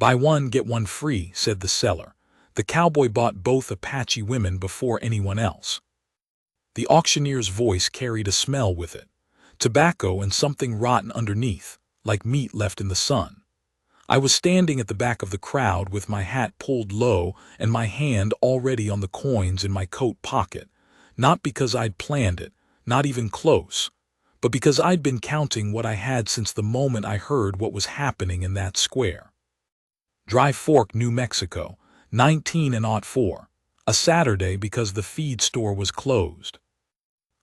"Buy one, get one free," said the seller. The cowboy bought both Apache women before anyone else. The auctioneer's voice carried a smell with it. Tobacco and something rotten underneath, like meat left in the sun. I was standing at the back of the crowd with my hat pulled low and my hand already on the coins in my coat pocket, not because I'd planned it, not even close, but because I'd been counting what I had since the moment I heard what was happening in that square. Dry Fork, New Mexico, 1904, a Saturday because the feed store was closed.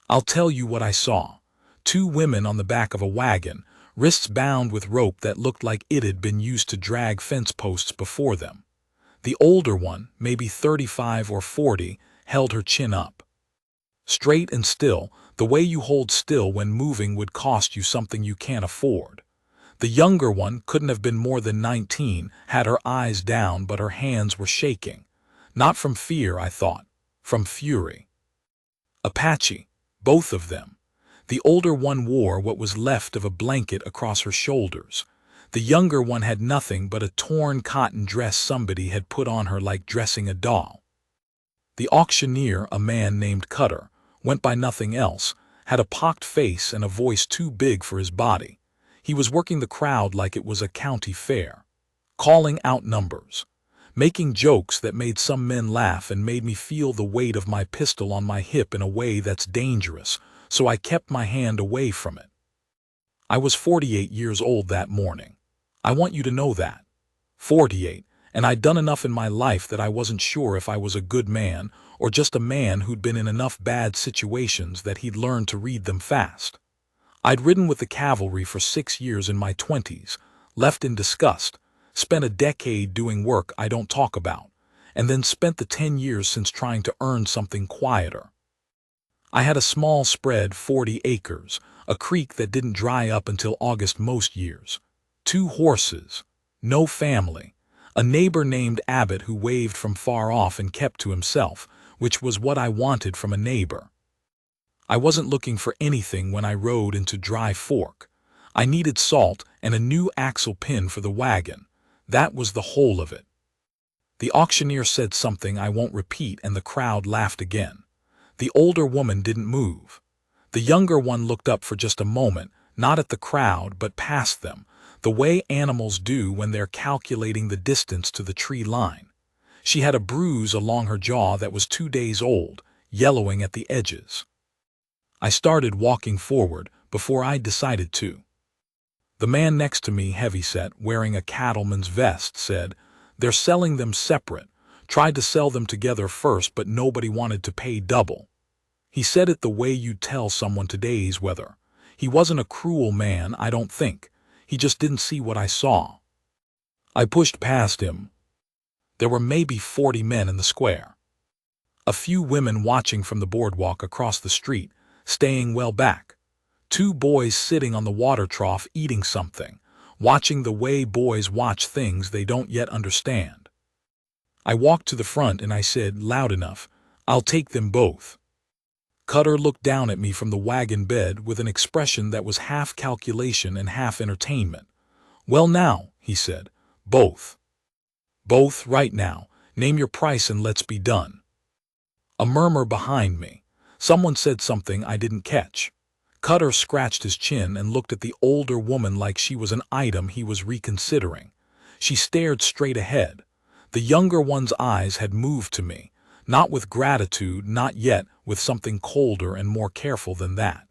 I'll tell you what I saw. Two women on the back of a wagon, wrists bound with rope that looked like it had been used to drag fence posts before them. The older one, maybe 35 or 40, held her chin up. Straight and still, the way you hold still when moving would cost you something you can't afford. The younger one couldn't have been more than 19, had her eyes down but her hands were shaking. Not from fear, I thought, from fury. Apache, both of them. The older one wore what was left of a blanket across her shoulders. The younger one had nothing but a torn cotton dress somebody had put on her like dressing a doll. The auctioneer, a man named Cutter, went by nothing else, had a pocked face and a voice too big for his body. He was working the crowd like it was a county fair, calling out numbers, making jokes that made some men laugh and made me feel the weight of my pistol on my hip in a way that's dangerous, so I kept my hand away from it. I was 48 years old that morning. I want you to know that. 48, and I'd done enough in my life that I wasn't sure if I was a good man or just a man who'd been in enough bad situations that he'd learned to read them fast. I'd ridden with the cavalry for 6 years in my 20s, left in disgust, spent a decade doing work I don't talk about, and then spent the 10 years since trying to earn something quieter. I had a small spread 40 acres, a creek that didn't dry up until August most years, 2 horses, no family, a neighbor named Abbott who waved from far off and kept to himself, which was what I wanted from a neighbor. I wasn't looking for anything when I rode into Dry Fork. I needed salt and a new axle pin for the wagon. That was the whole of it. The auctioneer said something I won't repeat and the crowd laughed again. The older woman didn't move. The younger one looked up for just a moment, not at the crowd but past them, the way animals do when they're calculating the distance to the tree line. She had a bruise along her jaw that was 2 days old, yellowing at the edges. I started walking forward before I decided to. The man next to me, heavyset, wearing a cattleman's vest, said, "They're selling them separate. Tried to sell them together first, but nobody wanted to pay double." He said it the way you'd tell someone today's weather. He wasn't a cruel man, I don't think. He just didn't see what I saw. I pushed past him. There were maybe 40 men in the square. A few women watching from the boardwalk across the street, staying well back. 2 boys sitting on the water trough eating something, watching the way boys watch things they don't yet understand. I walked to the front and I said, loud enough, "I'll take them both." Cutter looked down at me from the wagon bed with an expression that was half calculation and half entertainment. "Well now," he said, "both." "Both, right now. Name your price and let's be done." A murmur behind me. Someone said something I didn't catch. Cutter scratched his chin and looked at the older woman like she was an item he was reconsidering. She stared straight ahead. The younger one's eyes had moved to me, not with gratitude, not yet, with something colder and more careful than that.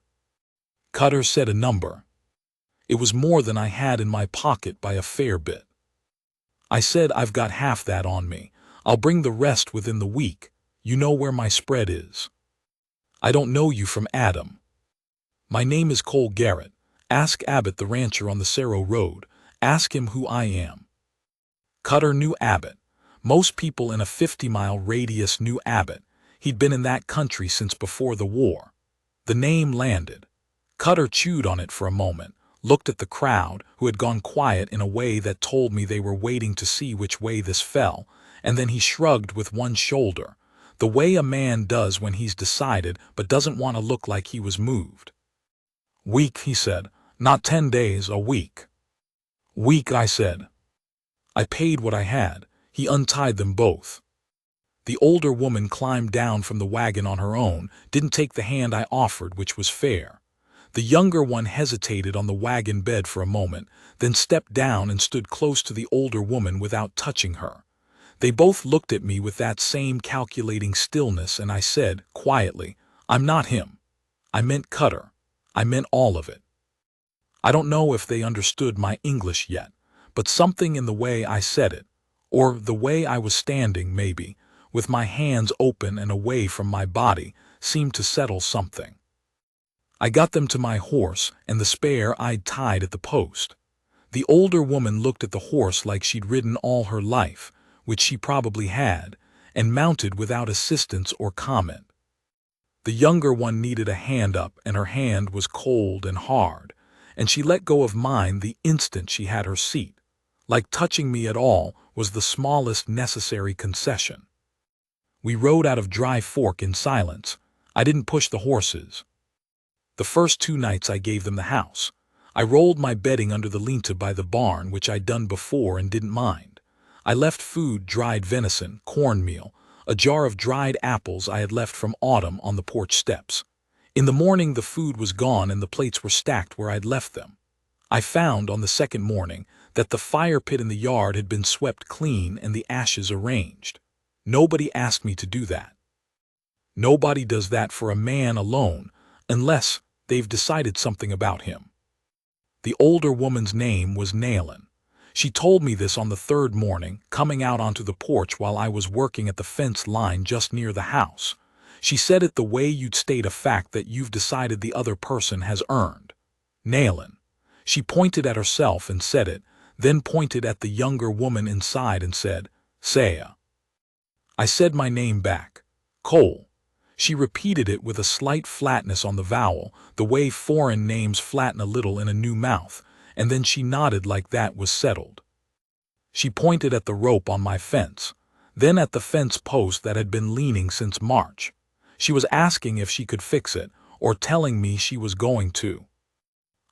Cutter said a number. It was more than I had in my pocket by a fair bit. I said, "I've got half that on me. I'll bring the rest within the week. You know where my spread is." "I don't know you from Adam." "My name is Cole Garrett. Ask Abbott, the rancher on the Cerro Road. Ask him who I am." Cutter knew Abbott. Most people in a 50-mile radius knew Abbott. He'd been in that country since before the war. The name landed. Cutter chewed on it for a moment, looked at the crowd, who had gone quiet in a way that told me they were waiting to see which way this fell, and then he shrugged with one shoulder, the way a man does when he's decided but doesn't want to look like he was moved. "Week," he said. "Not 10 days, a week." "Week," I said. I paid what I had. He untied them both. The older woman climbed down from the wagon on her own, didn't take the hand I offered, which was fair. The younger one hesitated on the wagon bed for a moment, then stepped down and stood close to the older woman without touching her. They both looked at me with that same calculating stillness, and I said, quietly, "I'm not him. I meant Cutter. I meant all of it." I don't know if they understood my English yet, but something in the way I said it, or the way I was standing maybe, with my hands open and away from my body, seemed to settle something. I got them to my horse and the spare I'd tied at the post. The older woman looked at the horse like she'd ridden all her life, which she probably had, and mounted without assistance or comment. The younger one needed a hand up, and her hand was cold and hard, and she let go of mine the instant she had her seat. Like touching me at all was the smallest necessary concession. We rode out of Dry Fork in silence. I didn't push the horses. The first 2 nights I gave them the house. I rolled my bedding under the lean-to by the barn, which I'd done before and didn't mind. I left food, dried venison, cornmeal, a jar of dried apples I had left from autumn on the porch steps. In the morning the food was gone and the plates were stacked where I'd left them. I found on the second morning that the fire pit in the yard had been swept clean and the ashes arranged. Nobody asked me to do that. Nobody does that for a man alone, unless they've decided something about him. The older woman's name was Nailin. She told me this on the 3rd morning, coming out onto the porch while I was working at the fence line just near the house. She said it the way you'd state a fact that you've decided the other person has earned. Nailin. She pointed at herself and said it, then pointed at the younger woman inside and said, "Saya." I said my name back. Cole. She repeated it with a slight flatness on the vowel, the way foreign names flatten a little in a new mouth, and then she nodded like that was settled. She pointed at the rope on my fence, then at the fence post that had been leaning since March. She was asking if she could fix it, or telling me she was going to.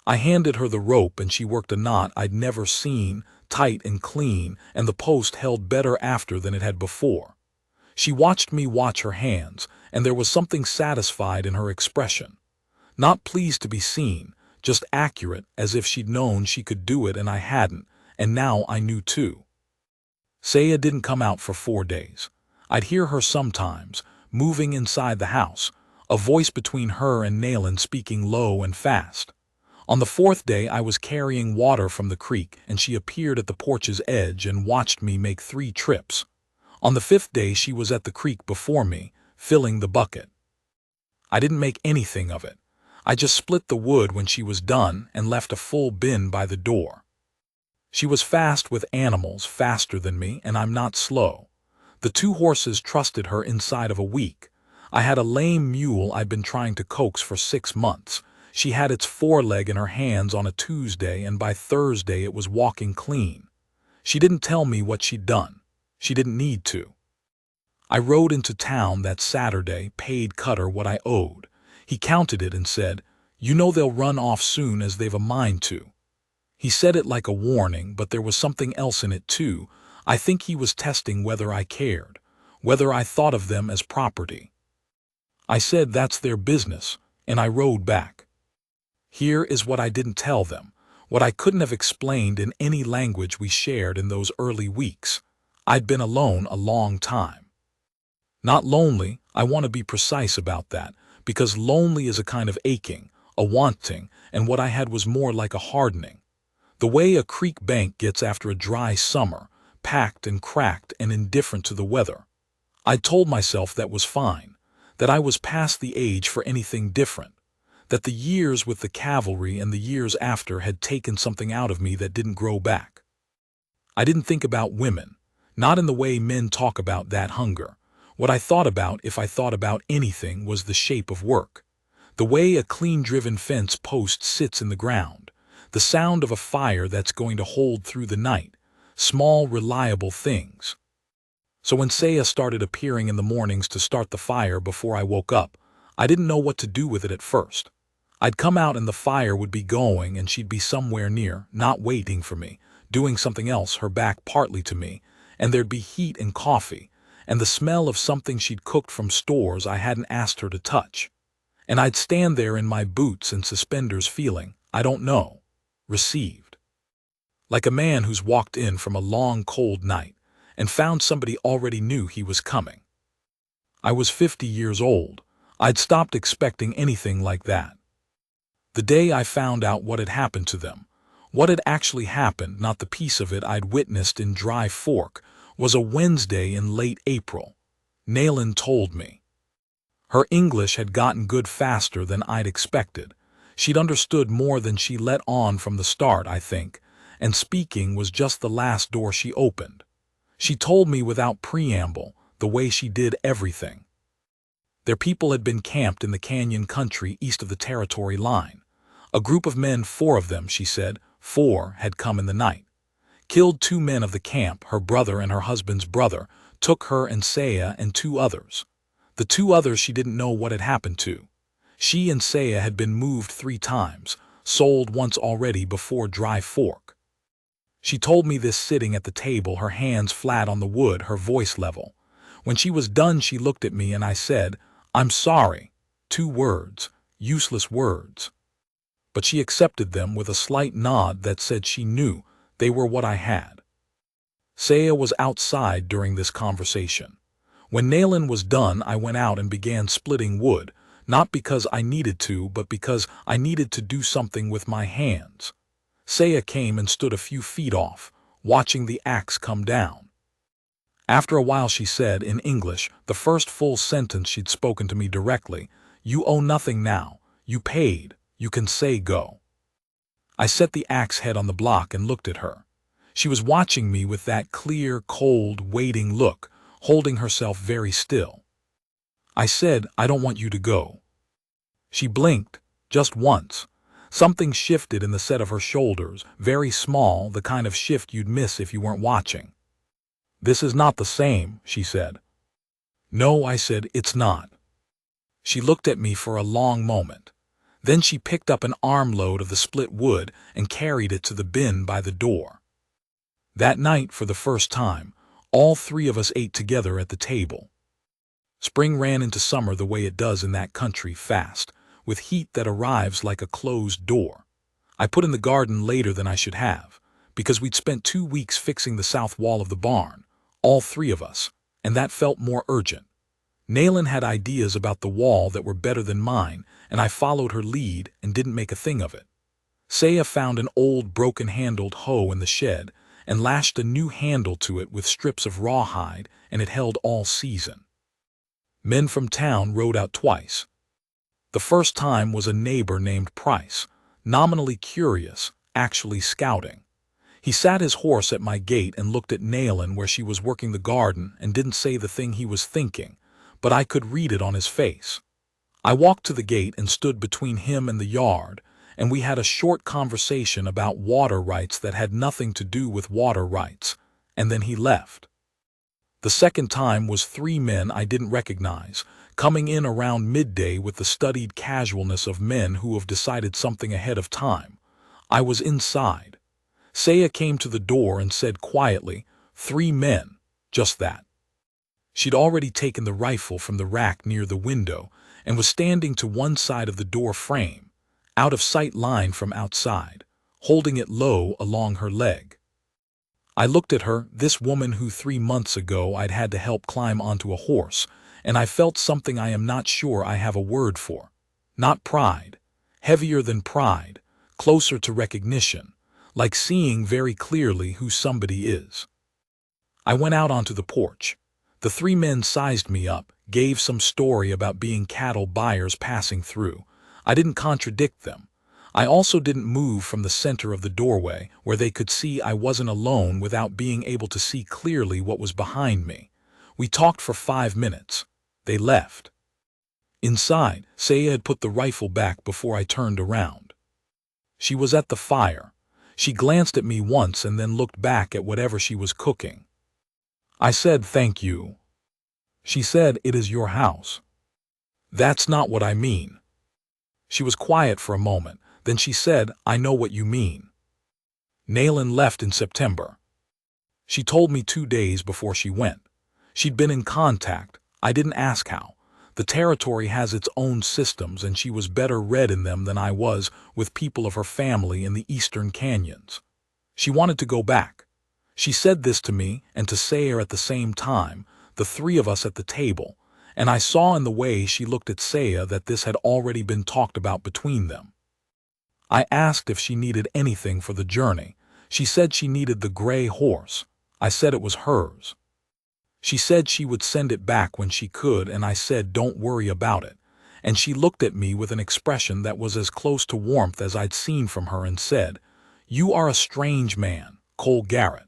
I handed her the rope and she worked a knot I'd never seen, tight and clean, and the post held better after than it had before. She watched me watch her hands, and there was something satisfied in her expression. Not pleased to be seen, just accurate, as if she'd known she could do it and I hadn't, and now I knew too. Saya didn't come out for 4 days. I'd hear her sometimes, moving inside the house, a voice between her and Nailin speaking low and fast. On the 4th day I was carrying water from the creek, and she appeared at the porch's edge and watched me make 3 trips. On the 5th day she was at the creek before me, filling the bucket. I didn't make anything of it. I just split the wood when she was done and left a full bin by the door. She was fast with animals, faster than me, and I'm not slow. The 2 horses trusted her inside of a week. I had a lame mule I'd been trying to coax for 6 months. She had its foreleg in her hands on a Tuesday, and by Thursday it was walking clean. She didn't tell me what she'd done. She didn't need to. I rode into town that Saturday, paid Cutter what I owed. He counted it and said, "You know they'll run off soon as they've a mind to." He said it like a warning, but there was something else in it too. I think he was testing whether I cared, whether I thought of them as property. I said that's their business, and I rode back. Here is what I didn't tell them, what I couldn't have explained in any language we shared in those early weeks. I'd been alone a long time. Not lonely, I want to be precise about that, because lonely is a kind of aching, a wanting, and what I had was more like a hardening. The way a creek bank gets after a dry summer, packed and cracked and indifferent to the weather. I'd told myself that was fine, that I was past the age for anything different, that the years with the cavalry and the years after had taken something out of me that didn't grow back. I didn't think about women, not in the way men talk about that hunger. What I thought about, if I thought about anything, was the shape of work. The way a clean-driven fence post sits in the ground. The sound of a fire that's going to hold through the night. Small, reliable things. So when Saya started appearing in the mornings to start the fire before I woke up, I didn't know what to do with it at first. I'd come out and the fire would be going and she'd be somewhere near, not waiting for me, doing something else, her back partly to me, and there'd be heat and coffee, and the smell of something she'd cooked from stores I hadn't asked her to touch. And I'd stand there in my boots and suspenders feeling, I don't know, received. Like a man who's walked in from a long cold night and found somebody already knew he was coming. I was 50 years old. I'd stopped expecting anything like that. The day I found out what had happened to them, what had actually happened, not the piece of it I'd witnessed in Dry Fork, was a Wednesday in late April. Nayland told me. Her English had gotten good faster than I'd expected. She'd understood more than she let on from the start, I think, and speaking was just the last door she opened. She told me without preamble, the way she did everything. Their people had been camped in the canyon country east of the territory line. A group of men, 4 of them, she said, 4 had come in the night. Killed 2 men of the camp, her brother and her husband's brother, took her and Saya and 2 others. The 2 others she didn't know what had happened to. She and Saya had been moved 3 times, sold once already before Dry Fork. She told me this sitting at the table, her hands flat on the wood, her voice level. When she was done, she looked at me and I said, "I'm sorry." 2 words, useless words. But she accepted them with a slight nod that said she knew they were what I had. Saya was outside during this conversation. When Nayland was done, I went out and began splitting wood, not because I needed to, but because I needed to do something with my hands. Saya came and stood a few feet off, watching the axe come down. After a while she said, in English, the first full sentence she'd spoken to me directly, "You owe nothing now. You paid. You can say go." I set the axe head on the block and looked at her. She was watching me with that clear, cold, waiting look, holding herself very still. I said, "I don't want you to go." She blinked, just once. Something shifted in the set of her shoulders, very small, the kind of shift you'd miss if you weren't watching. "This is not the same," she said. "No," I said, "it's not." She looked at me for a long moment. Then she picked up an armload of the split wood and carried it to the bin by the door. That night, for the first time, all 3 of us ate together at the table. Spring ran into summer the way it does in that country, fast, with heat that arrives like a closed door. I put in the garden later than I should have, because we'd spent 2 weeks fixing the south wall of the barn, all 3 of us, and that felt more urgent. Nayland had ideas about the wall that were better than mine, and I followed her lead and didn't make a thing of it. Saya found an old broken-handled hoe in the shed and lashed a new handle to it with strips of rawhide, and it held all season. Men from town rode out twice. The first time was a neighbor named Price, nominally curious, actually scouting. He sat his horse at my gate and looked at Nayland where she was working the garden and didn't say the thing he was thinking, but I could read it on his face. I walked to the gate and stood between him and the yard, and we had a short conversation about water rights that had nothing to do with water rights, and then he left. The second time was 3 men I didn't recognize, coming in around midday with the studied casualness of men who have decided something ahead of time. I was inside. Saya came to the door and said quietly, 3 men, just that. She'd already taken the rifle from the rack near the window and was standing to one side of the door frame, out of sight line from outside, holding it low along her leg. I looked at her, this woman who 3 months ago I'd had to help climb onto a horse, and I felt something I am not sure I have a word for. Not pride, heavier than pride, closer to recognition, like seeing very clearly who somebody is. I went out onto the porch. The 3 men sized me up, gave some story about being cattle buyers passing through. I didn't contradict them. I also didn't move from the center of the doorway, where they could see I wasn't alone without being able to see clearly what was behind me. We talked for 5 minutes. They left. Inside, Saya had put the rifle back before I turned around. She was at the fire. She glanced at me once and then looked back at whatever she was cooking. I said, "Thank you." She said, "It is your house." "That's not what I mean." She was quiet for a moment. Then she said, "I know what you mean." Nayland left in September. She told me 2 days before she went. She'd been in contact. I didn't ask how. The territory has its own systems, and she was better read in them than I was with people of her family in the eastern canyons. She wanted to go back. She said this to me and to Sayer at the same time, the three of us at the table, and I saw in the way she looked at Sayer that this had already been talked about between them. I asked if she needed anything for the journey. She said she needed the gray horse. I said it was hers. She said she would send it back when she could, and I said don't worry about it. And she looked at me with an expression that was as close to warmth as I'd seen from her and said, "You are a strange man, Cole Garrett."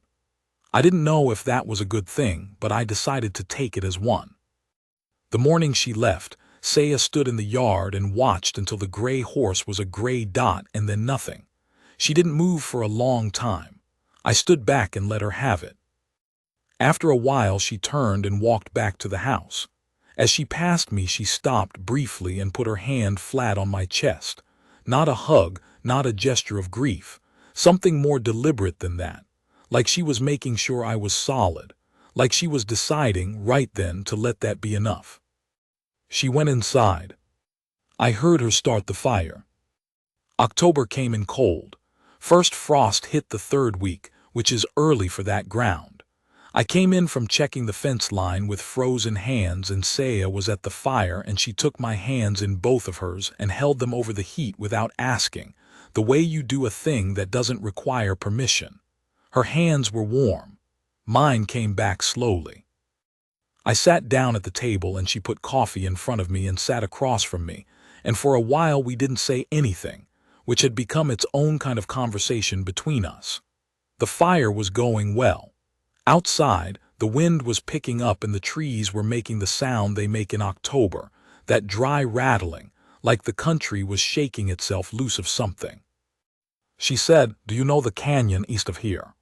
I didn't know if that was a good thing, but I decided to take it as one. The morning she left, Saya stood in the yard and watched until the gray horse was a gray dot and then nothing. She didn't move for a long time. I stood back and let her have it. After a while she turned and walked back to the house. As she passed me she stopped briefly and put her hand flat on my chest. Not a hug, not a gesture of grief. Something more deliberate than that. Like she was making sure I was solid. Like she was deciding right then to let that be enough. She went inside. I heard her start the fire. October came in cold. First frost hit the third week, which is early for that ground. I came in from checking the fence line with frozen hands, and Saya was at the fire, and she took my hands in both of hers and held them over the heat without asking, the way you do a thing that doesn't require permission. Her hands were warm. Mine came back slowly. I sat down at the table and she put coffee in front of me and sat across from me, and for a while we didn't say anything, which had become its own kind of conversation between us. The fire was going well. Outside, the wind was picking up and the trees were making the sound they make in October, that dry rattling, like the country was shaking itself loose of something. She said, "Do you know the canyon east of here?"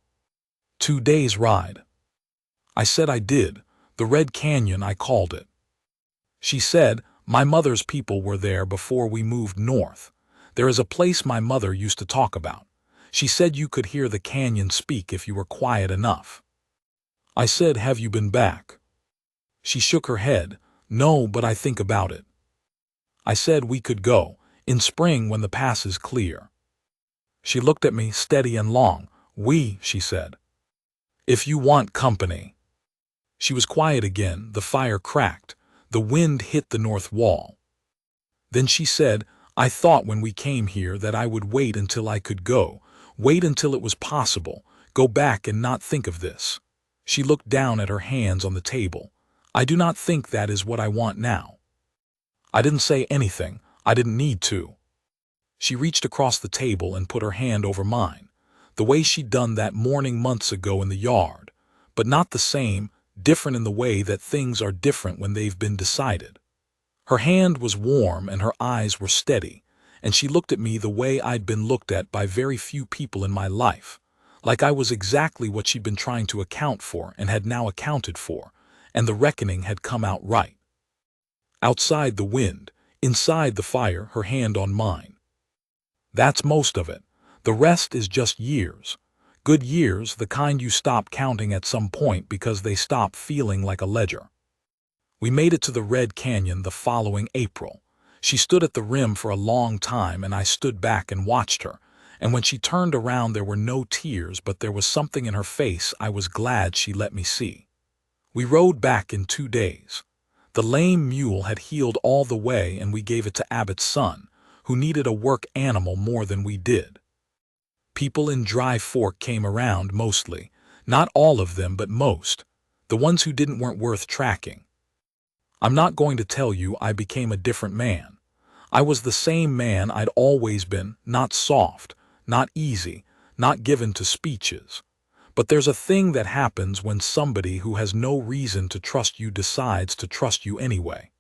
2 days' ride. I said I did. The Red Canyon, I called it. She said, "My mother's people were there before we moved north. There is a place my mother used to talk about. She said you could hear the canyon speak if you were quiet enough." I said, "Have you been back?" She shook her head. "No, but I think about it." I said we could go, in spring when the pass is clear. She looked at me, steady and long. She said. "If you want company." She was quiet again. The fire cracked. The wind hit the north wall. Then she said, "I thought when we came here that I would wait until I could go, wait until it was possible, go back and not think of this." She looked down at her hands on the table. "I do not think that is what I want now." I didn't say anything. I didn't need to. She reached across the table and put her hand over mine, the way she'd done that morning months ago in the yard, but not the same, different in the way that things are different when they've been decided. Her hand was warm and her eyes were steady, and she looked at me the way I'd been looked at by very few people in my life, like I was exactly what she'd been trying to account for and had now accounted for, and the reckoning had come out right. Outside the wind, inside the fire, her hand on mine. That's most of it. The rest is just years. Good years, the kind you stop counting at some point because they stop feeling like a ledger. We made it to the Red Canyon the following April. She stood at the rim for a long time and I stood back and watched her, and when she turned around there were no tears, but there was something in her face I was glad she let me see. We rode back in 2 days. The lame mule had healed all the way and we gave it to Abbott's son, who needed a work animal more than we did. People in Dry Fork came around mostly. Not all of them, but most. The ones who didn't weren't worth tracking. I'm not going to tell you I became a different man. I was the same man I'd always been, not soft, not easy, not given to speeches. But there's a thing that happens when somebody who has no reason to trust you decides to trust you anyway.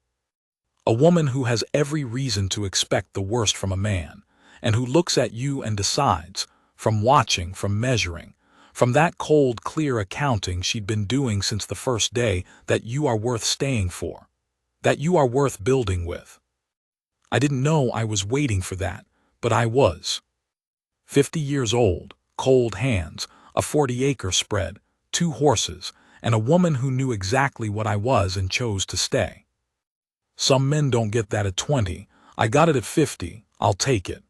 A woman who has every reason to expect the worst from a man, and who looks at you and decides, from watching, from measuring, from that cold, clear accounting she'd been doing since the first day, that you are worth staying for, that you are worth building with. I didn't know I was waiting for that, but I was. 50 years old, cold hands, a 40-acre spread, 2 horses, and a woman who knew exactly what I was and chose to stay. Some men don't get that at 20. I got it at 50. I'll take it.